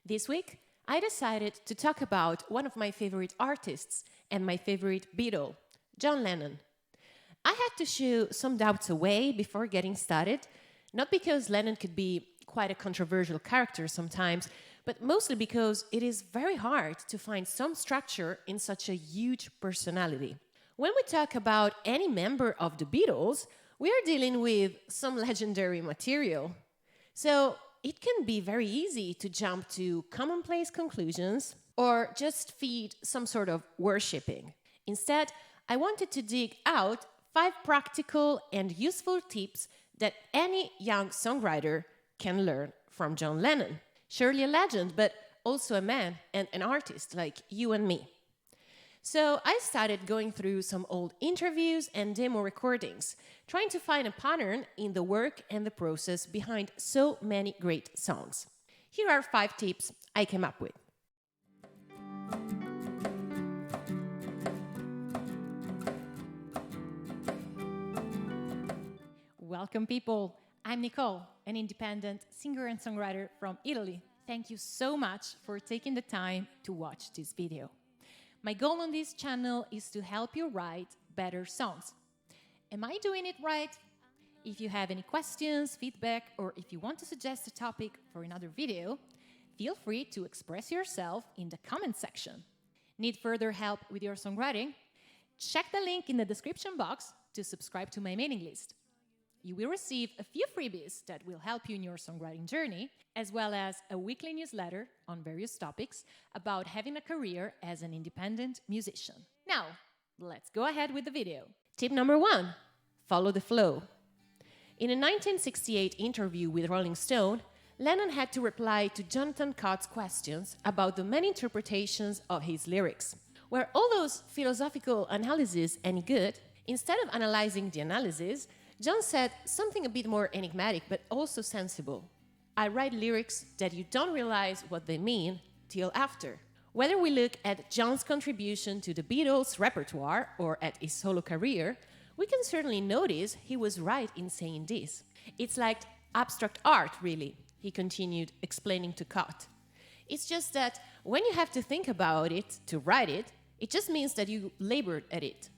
This week, I decided to talk about one of my favorite artists and my favorite Beatle, John Lennon. I had to shoo some doubts away before getting started, not because Lennon could be quite a controversial character sometimes, but mostly because it is very hard to find some structure in such a huge personality. When we talk about any member of the Beatles, we are dealing with some legendary material. So it can be very easy to jump to commonplace conclusions or just feed some sort of worshipping. Instead, I wanted to dig out 5 practical and useful tips that any young songwriter can learn from John Lennon. Surely a legend, but also a man and an artist like you and me. So I started going through some old interviews and demo recordings, trying to find a pattern in the work and the process behind so many great songs. Here are 5 tips I came up with. Welcome, people. I'm Nicole, an independent singer and songwriter from Italy. Thank you so much for taking the time to watch this video. My goal on this channel is to help you write better songs. Am I doing it right? If you have any questions, feedback, or if you want to suggest a topic for another video, feel free to express yourself in the comment section. Need further help with your songwriting? Check the link in the description box to subscribe to my mailing list. You will receive a few freebies that will help you in your songwriting journey, as well as a weekly newsletter on various topics about having a career as an independent musician. Now, let's go ahead with the video. Tip number 1, follow the flow. In a 1968 interview with Rolling Stone, Lennon had to reply to Jonathan Cott's questions about the many interpretations of his lyrics. Were all those philosophical analyses any good? Instead of analyzing the analysis, John said something a bit more enigmatic but also sensible. I write lyrics that you don't realize what they mean till after. Whether we look at John's contribution to the Beatles' repertoire or at his solo career, we can certainly notice he was right in saying this. It's like abstract art, really, he continued, explaining to Cott. It's just that when you have to think about it to write it, it just means that you labored at it.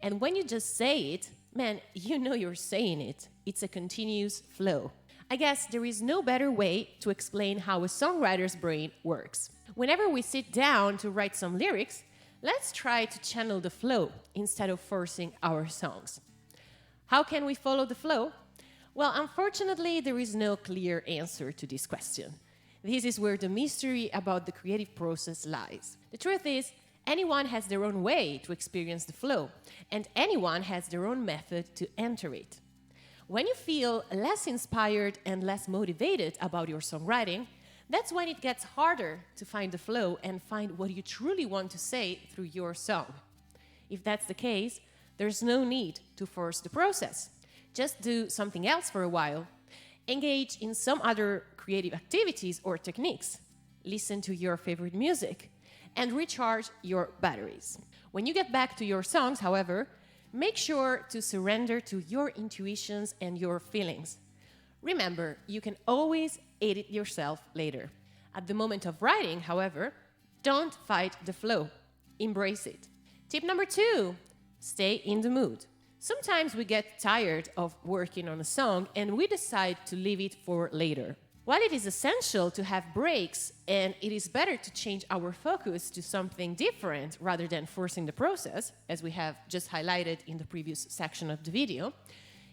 And when you just say it, man, you know you're saying it. It's a continuous flow. I guess there is no better way to explain how a songwriter's brain works. Whenever we sit down to write some lyrics, let's try to channel the flow instead of forcing our songs. How can we follow the flow? Well, unfortunately, there is no clear answer to this question. This is where the mystery about the creative process lies. The truth is, anyone has their own way to experience the flow, and anyone has their own method to enter it. When you feel less inspired and less motivated about your songwriting, that's when it gets harder to find the flow and find what you truly want to say through your song. If that's the case, there's no need to force the process. Just do something else for a while. Engage in some other creative activities or techniques. Listen to your favorite music and recharge your batteries. When you get back to your songs, however, make sure to surrender to your intuitions and your feelings. Remember, you can always edit yourself later. At the moment of writing, however, don't fight the flow. Embrace it. Tip number 2, stay in the mood. Sometimes we get tired of working on a song and we decide to leave it for later. While it is essential to have breaks and it is better to change our focus to something different rather than forcing the process, as we have just highlighted in the previous section of the video,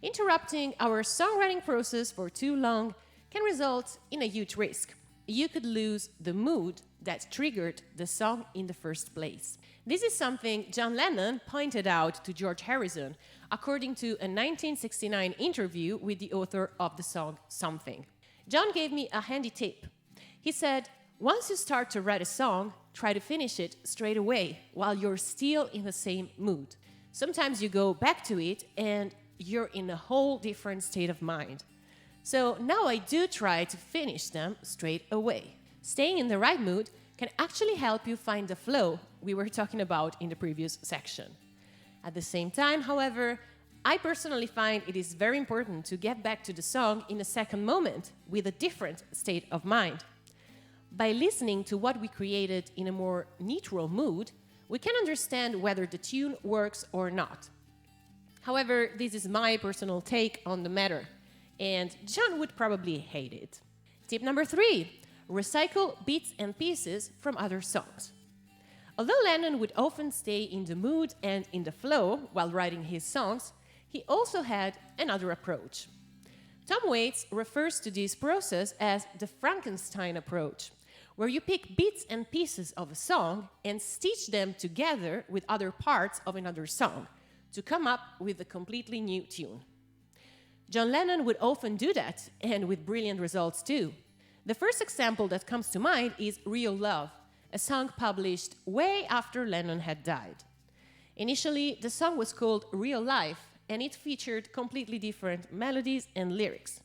interrupting our songwriting process for too long can result in a huge risk. You could lose the mood that triggered the song in the first place. This is something John Lennon pointed out to George Harrison, according to a 1969 interview with the author of the song Something. John gave me a handy tip. He said, once you start to write a song, try to finish it straight away while you're still in the same mood. Sometimes you go back to it and you're in a whole different state of mind. So now I do try to finish them straight away. Staying in the right mood can actually help you find the flow we were talking about in the previous section. At the same time, however, I personally find it is very important to get back to the song in a second moment with a different state of mind. By listening to what we created in a more neutral mood, we can understand whether the tune works or not. However, this is my personal take on the matter, and John would probably hate it. Tip number 3, recycle bits and pieces from other songs. Although Lennon would often stay in the mood and in the flow while writing his songs, he also had another approach. Tom Waits refers to this process as the Frankenstein approach, where you pick bits and pieces of a song and stitch them together with other parts of another song to come up with a completely new tune. John Lennon would often do that, and with brilliant results too. The first example that comes to mind is Real Love, a song published way after Lennon had died. Initially, the song was called Real Life, and it featured completely different melodies and lyrics.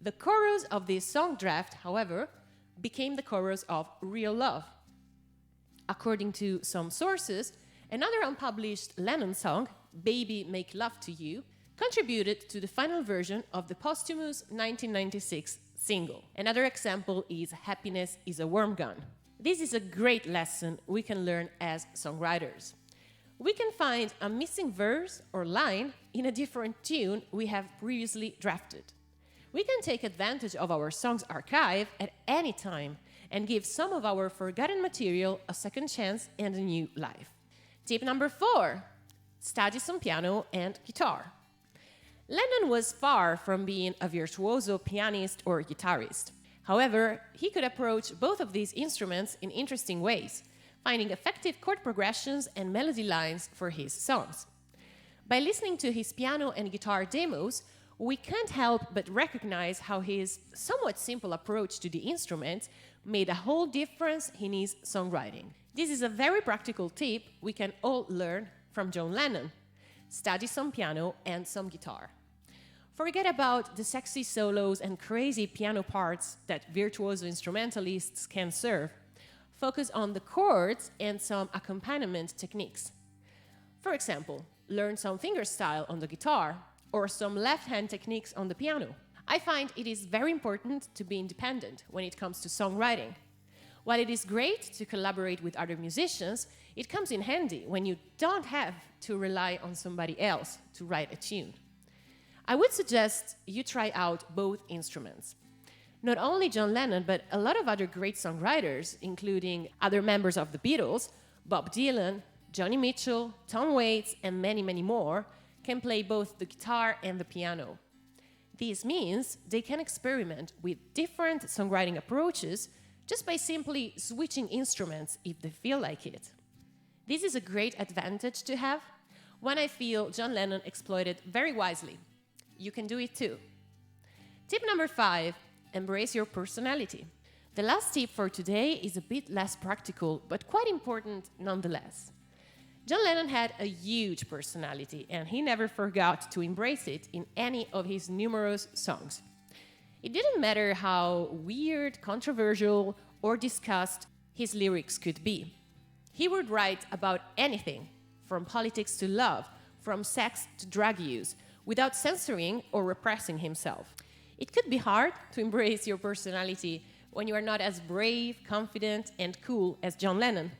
The chorus of this song draft, however, became the chorus of Real Love. According to some sources, another unpublished Lennon song, Baby Make Love to You, contributed to the final version of the posthumous 1996 single. Another example is Happiness is a Worm Gun. This is a great lesson we can learn as songwriters. We can find a missing verse or line in a different tune we have previously drafted. We can take advantage of our song's archive at any time and give some of our forgotten material a second chance and a new life. Tip number 4, study some piano and guitar. Lennon was far from being a virtuoso pianist or guitarist. However, he could approach both of these instruments in interesting ways, finding effective chord progressions and melody lines for his songs. By listening to his piano and guitar demos, we can't help but recognize how his somewhat simple approach to the instrument made a whole difference in his songwriting. This is a very practical tip we can all learn from John Lennon. Study some piano and some guitar. Forget about the sexy solos and crazy piano parts that virtuoso instrumentalists can serve. Focus on the chords and some accompaniment techniques. For example, learn some fingerstyle on the guitar or some left-hand techniques on the piano. I find it is very important to be independent when it comes to songwriting. While it is great to collaborate with other musicians, it comes in handy when you don't have to rely on somebody else to write a tune. I would suggest you try out both instruments. Not only John Lennon, but a lot of other great songwriters, including other members of the Beatles, Bob Dylan, Joni Mitchell, Tom Waits, and many, many more, can play both the guitar and the piano. This means they can experiment with different songwriting approaches just by simply switching instruments if they feel like it. This is a great advantage to have, one I feel John Lennon exploited very wisely. You can do it too. Tip number 5, embrace your personality. The last tip for today is a bit less practical, but quite important nonetheless. John Lennon had a huge personality, and he never forgot to embrace it in any of his numerous songs. It didn't matter how weird, controversial, or discussed his lyrics could be. He would write about anything, from politics to love, from sex to drug use, without censoring or repressing himself. It could be hard to embrace your personality when you are not as brave, confident, and cool as John Lennon.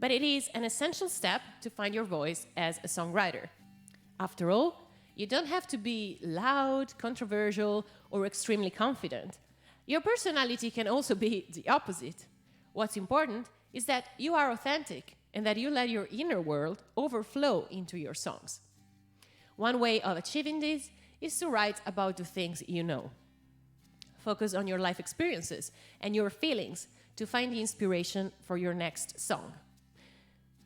But it is an essential step to find your voice as a songwriter. After all, you don't have to be loud, controversial, or extremely confident. Your personality can also be the opposite. What's important is that you are authentic and that you let your inner world overflow into your songs. One way of achieving this is to write about the things you know. Focus on your life experiences and your feelings to find the inspiration for your next song.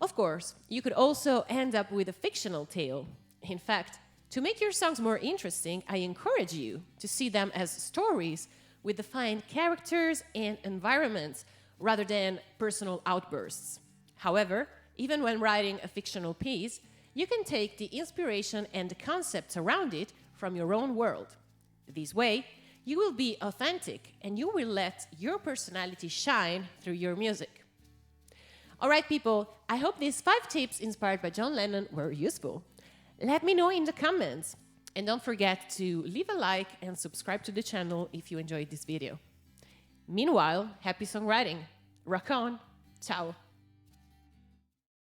Of course, you could also end up with a fictional tale. In fact, to make your songs more interesting, I encourage you to see them as stories with defined characters and environments rather than personal outbursts. However, even when writing a fictional piece, you can take the inspiration and the concepts around it from your own world. This way, you will be authentic and you will let your personality shine through your music. All right, people, I hope these 5 tips inspired by John Lennon were useful. Let me know in the comments. And don't forget to leave a like and subscribe to the channel if you enjoyed this video. Meanwhile, happy songwriting. Rock on. Ciao.